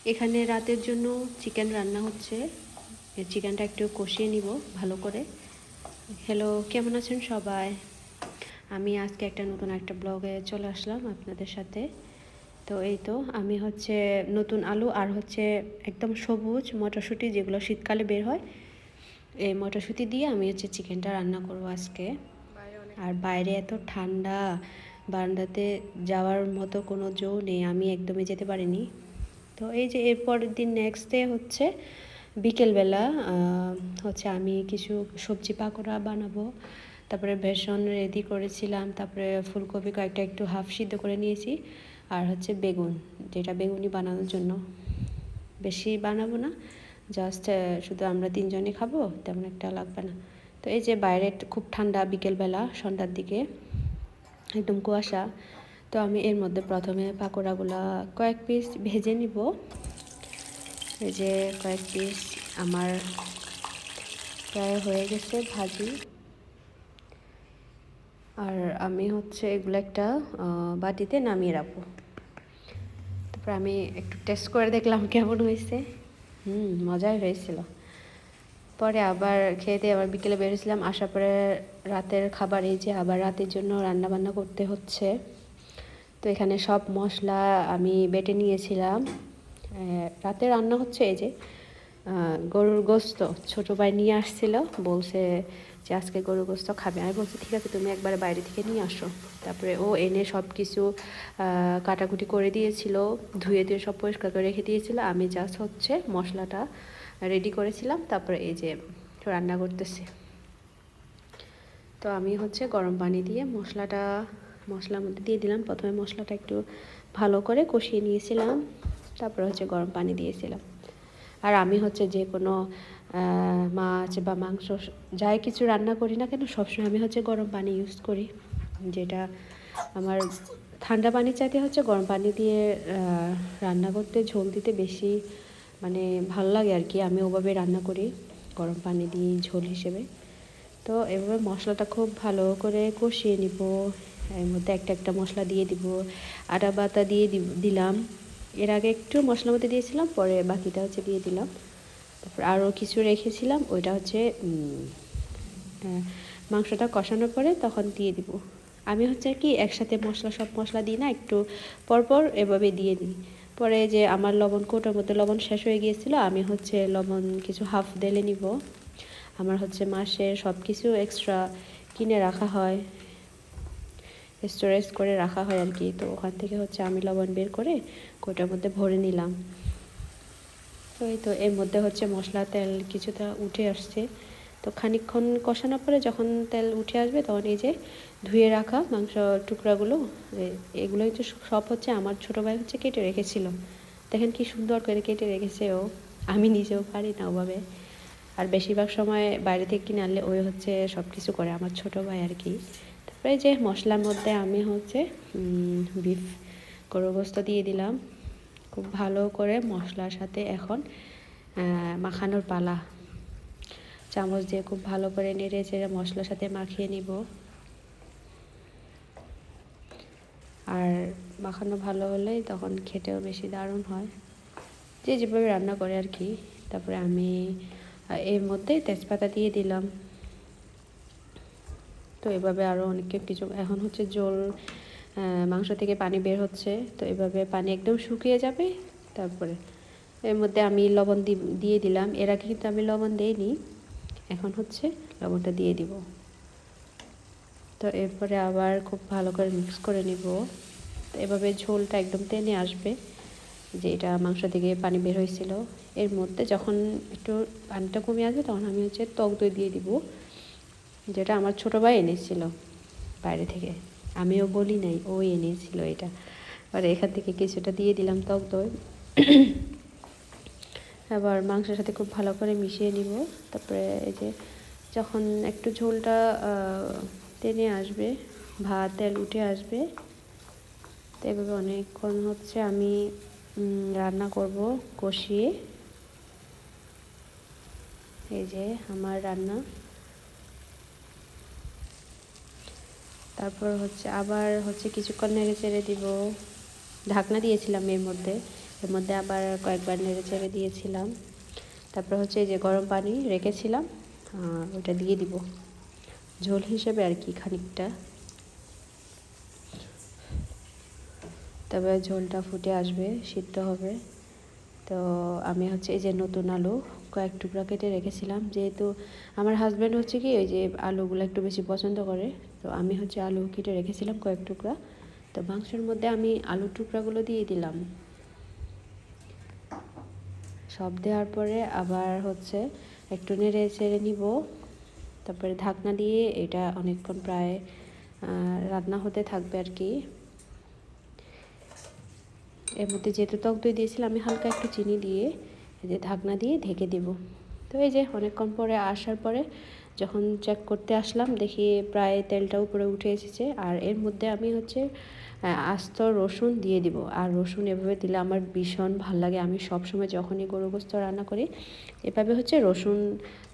এখানে রাতের জন্য চিকেন রান্না হচ্ছে। চিকেনটা একটু কষিয়ে নিব ভালো করে। হ্যালো, কেমন আছেন সবাই? আমি আজকে নতুন একটা ব্লগে চলে আসলাম আপনাদের সাথে। তো এই তো আমি হচ্ছে নতুন আলু আর হচ্ছে একদম সবুজ মটরশুঁটি, যেগুলো শীতকালে বের হয়, এই মটরশুঁটি দিয়ে আমি হচ্ছে চিকেনটা রান্না করব আজকে। আর বাইরে এত ঠান্ডা, বারান্দাতে যাওয়ার মতো কোনো জো নেই, আমি একদমই যেতে পারিনি। তো এই যে এরপরের দিন নেক্সট ডে হচ্ছে বিকেলবেলা হচ্ছে আমি কিছু সবজি পাকোড়া বানাবো। তারপরে বেসন রেডি করেছিলাম, তারপরে ফুলকপি কয়েকটা একটু হাফ সিদ্ধ করে নিয়েছি, আর হচ্ছে বেগুন, যেটা বেগুনি বানানোর জন্য। বেশি বানাবো না, জাস্ট শুধু আমরা তিনজনই খাবো, তেমন একটা লাগবে না। তো এই যে বাইরে খুব ঠান্ডা, বিকেলবেলা সন্ধ্যার দিকে একদম কুয়াশা। তো আমি এর মধ্যে প্রথমে পাকোড়াগুলা কয়েক পিস ভেজে নিব। এই যে কয়েক পিস আমার প্রায় হয়ে গেছে ভাজি। আর আমি হচ্ছে এগুলো একটা বাটিতে নামিয়ে রাখবো। তারপর আমি একটু টেস্ট করে দেখলাম কেমন হয়েছে। মজাই হয়েছিল। পরে আবার খেয়ে দিয়ে আবার বিকেলে বেরিয়েছিলাম, আসার পরে রাতের খাবার এই যে আবার রাতের জন্য রান্না বান্না করতে হচ্ছে। তো এখানে সব মশলা আমি বেটে নিয়েছিলাম। রাতে রান্না হচ্ছে এই যে গরুর গোস্ত। ছোটো ভাই নিয়ে আসছিল, বলছে যে আজকে গরুর গোস্ত খাবে। আমি বলছি ঠিক আছে, তুমি একবারে বাইরে থেকে নিয়ে আসো। তারপরে ও এনে সব কিছু কাটাকুটি করে দিয়েছিল, ধুয়ে দিয়ে সব পরিষ্কার করে রেখে দিয়েছিল। আমি জাস্ট হচ্ছে মশলাটা রেডি করেছিলাম, তারপরে এই যে রান্না করতেছি। তো আমি হচ্ছে গরম পানি দিয়ে মশলার মধ্যে দিয়ে দিলাম। প্রথমে মশলাটা একটু ভালো করে কষিয়ে নিয়েছিলাম, তারপরে হচ্ছে গরম পানি দিয়েছিলাম। আর আমি হচ্ছে যে কোনো মাছ বা মাংস যাই কিছু রান্না করি না কেন, সবসময় আমি হচ্ছে গরম পানি ইউজ করি। যেটা আমার ঠান্ডা পানির চাইতে হচ্ছে গরম পানি দিয়ে রান্না করতে, ঝোল দিতে বেশি মানে ভালো লাগে আর কি। আমি ওভাবে রান্না করি, গরম পানি দিয়ে ঝোল হিসেবে। তো এভাবে মশলাটা খুব ভালো করে কষিয়ে নিব। এর মধ্যে একটা একটা মশলা দিয়ে দিব। আদা বাটা দিয়ে দিলাম। এর আগে একটু মশলার মধ্যে দিয়েছিলাম, পরে বাকিটা হচ্ছে দিয়ে দিলাম। তারপর আরও কিছু রেখেছিলাম, ওইটা হচ্ছে মাংসটা কষানোর পরে তখন দিয়ে দিব। আমি হচ্ছে কি একসাথে সব মশলা দিই না, একটু পরপর এভাবে দিয়ে দিই। পরে যে আমার কৌটোর মধ্যে লবণ শেষ হয়ে গিয়েছিল, আমি হচ্ছে লবণ কিছু হাফ ঢেলে নিব। আমার হচ্ছে মাসের সব কিছু এক্সট্রা কিনে রাখা হয়, স্টোরেজ করে রাখা হয় আর কি। তো ওখান থেকে হচ্ছে আমি লবণ বের করে কৌটার মধ্যে ভরে নিলাম। তো এই তো এর মধ্যে হচ্ছে মশলা তেল কিছুটা উঠে আসছে। তো খানিকক্ষণ কষানোর পরে যখন তেল উঠে আসবে, তখন এই যে ধুয়ে রাখা মাংস টুকরাগুলো, এগুলোই তো সব হচ্ছে আমার ছোটো ভাই হচ্ছে কেটে রেখেছিল। দেখেন কি সুন্দর করে কেটে রেখেছে ও, আমি নিজেও পারি না ওভাবে। আর বেশিরভাগ সময় বাইরে থেকে কিনে আনলে ওই হচ্ছে সব কিছু করে, আমার ছোটো ভাই আর কি। তারপরে যে মশলার মধ্যে আমি হচ্ছে বিফ গরুর গোস্ত দিয়ে দিলাম। খুব ভালো করে মশলার সাথে এখন মাখানোর পালা। চামচ দিয়ে খুব ভালো করে নেড়ে চেড়ে মশলার সাথে মাখিয়ে নিব। আর মাখানো ভালো হলেই তখন খেতেও বেশি দারুণ হয়, যে যেভাবে রান্না করে আর কি। তারপরে আমি এর মধ্যে তেজপাতা দিয়ে দিলাম। তো এভাবে আরও অনেক কিছু, এখন হচ্ছে ঝোল, মাংস থেকে পানি বের হচ্ছে, তো এভাবে পানি একদম শুকিয়ে যাবে। তারপরে এর মধ্যে আমি লবণ দিয়ে দিলাম। এর আগে কিন্তু আমি লবণ দিইনি, এখন হচ্ছে লবণটা দিয়ে দিব। তো এরপরে আবার খুব ভালো করে মিক্স করে নিব। তো এভাবে ঝোলটা একদম টেনে আসবে, যে এটা মাংস থেকে পানি বের হয়েছিল। এর মধ্যে যখন একটু পানিটা কমে আসবে, তখন আমি হচ্ছে টক দই দিয়ে দিব, যেটা আমার ছোটো ভাই এনেছিল বাইরে থেকে। আমিও বলি নাই, ওই এনেছিল এটা। আর এখান থেকে কিছুটা দিয়ে দিলাম টক দই। আবার মাংসের সাথে খুব ভালো করে মিশিয়ে নিব। তারপরে এই যে যখন একটু ঝোলটা টেনে আসবে, ভাত তেল উঠে আসবে, তো এভাবে অনেকক্ষণ হচ্ছে আমি রান্না করব কষিয়ে। এই যে আমার রান্না। তারপর হচ্ছে আবার হচ্ছে কিছুক্ষণ নেড়ে চেড়ে দিব। ঢাকনা দিয়েছিলাম এর মধ্যে, এর মধ্যে আবার কয়েকবার নেড়ে চেড়ে দিয়েছিলাম। তারপর হচ্ছে এই যে গরম পানি রেখেছিলাম, ওটা দিয়ে দিব ঝোল হিসেবে আর কি খানিকটা। তবে ঝোলটা ফুটে আসবে, সিদ্ধ হবে। তো আমি হচ্ছে এই যে নতুন আলু কয়েক টুকরা কেটে রেখেছিলাম, যেহেতু আমার হাজব্যান্ড হচ্ছে কি ওই যে আলুগুলো একটু বেশি পছন্দ করে, তো আমি হচ্ছে আলু কেটে রেখেছিলাম কয়েক টুকরা। তো মাংসের মধ্যে আমি আলুর টুকরাগুলো দিয়ে দিলাম। সব দেওয়ার পরে আবার হচ্ছে একটু নেড়ে চেড়ে নিব। তারপরে ঢাকনা দিয়ে এটা অনেকক্ষণ প্রায় রান্না হতে থাকবে আর কি। এর মধ্যে যেহেতু টক দই দিয়েছিলাম, আমি হালকা একটু চিনি দিয়ে এই যে ঢাকনা দিয়ে ঢেকে দেব। তো এই যে অনেকক্ষণ পরে আসার পরে যখন চেক করতে আসলাম, দেখি প্রায় তেলটা উপরে উঠে এসেছে। আর এর মধ্যে আমি হচ্ছে আস্ত রসুন দিয়ে দিব। আর রসুন এভাবে দিলে আমার ভীষণ ভাল লাগে। আমি সবসময় যখনই গরু গোস্ত রান্না করি এভাবে হচ্ছে রসুন,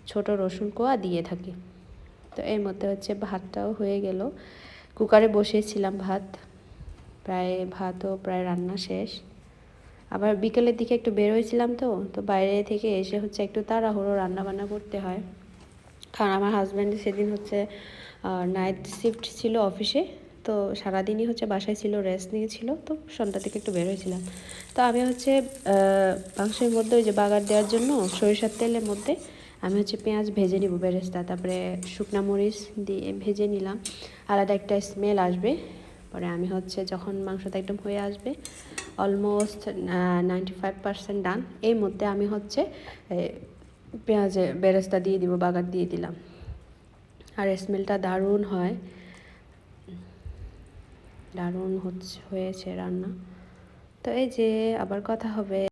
ছোট রসুন কোয়া দিয়ে থাকি। তো এর মধ্যে হচ্ছে ভাতটাও হয়ে গেল, কুকারে বসিয়েছিলাম ভাত, ভাতও প্রায় রান্না শেষ। আবার বিকেলের দিকে একটু বের হয়েছিলাম, তো বাইরে থেকে এসে হচ্ছে একটু তাড়াহুড়ো রান্না বান্না করতে হয়, কারণ আমার হাজব্যান্ড সেদিন হচ্ছে নাইট শিফট ছিল অফিসে। তো সারাদিনই হচ্ছে বাসায় ছিল, রেস্ট নিয়েছিল। তো সন্ধ্যা থেকে একটু বের হয়েছিলাম। তো আমি হচ্ছে মাংসের মধ্যে ওই যে বাগার দেওয়ার জন্য সরিষার তেলের মধ্যে আমি হচ্ছে পেঁয়াজ ভেজে নিব বেরেস্তা, তারপরে শুকনা মরিচ দিয়ে ভেজে নিলাম, আলাদা একটা স্মেল আসবে। পরে আমি হচ্ছে যখন মাংসটা একদম হয়ে আসবে, অলমোস্ট 95% ডান, এর মধ্যে আমি হচ্ছে পেঁয়াজের বেরেস্তা দিয়ে দিব, বাগার দিয়ে দিলাম। আর স্মেলটা দারুণ হয়, দারুণ হয়েছে রান্না। তো এই যে আবার কথা হবে।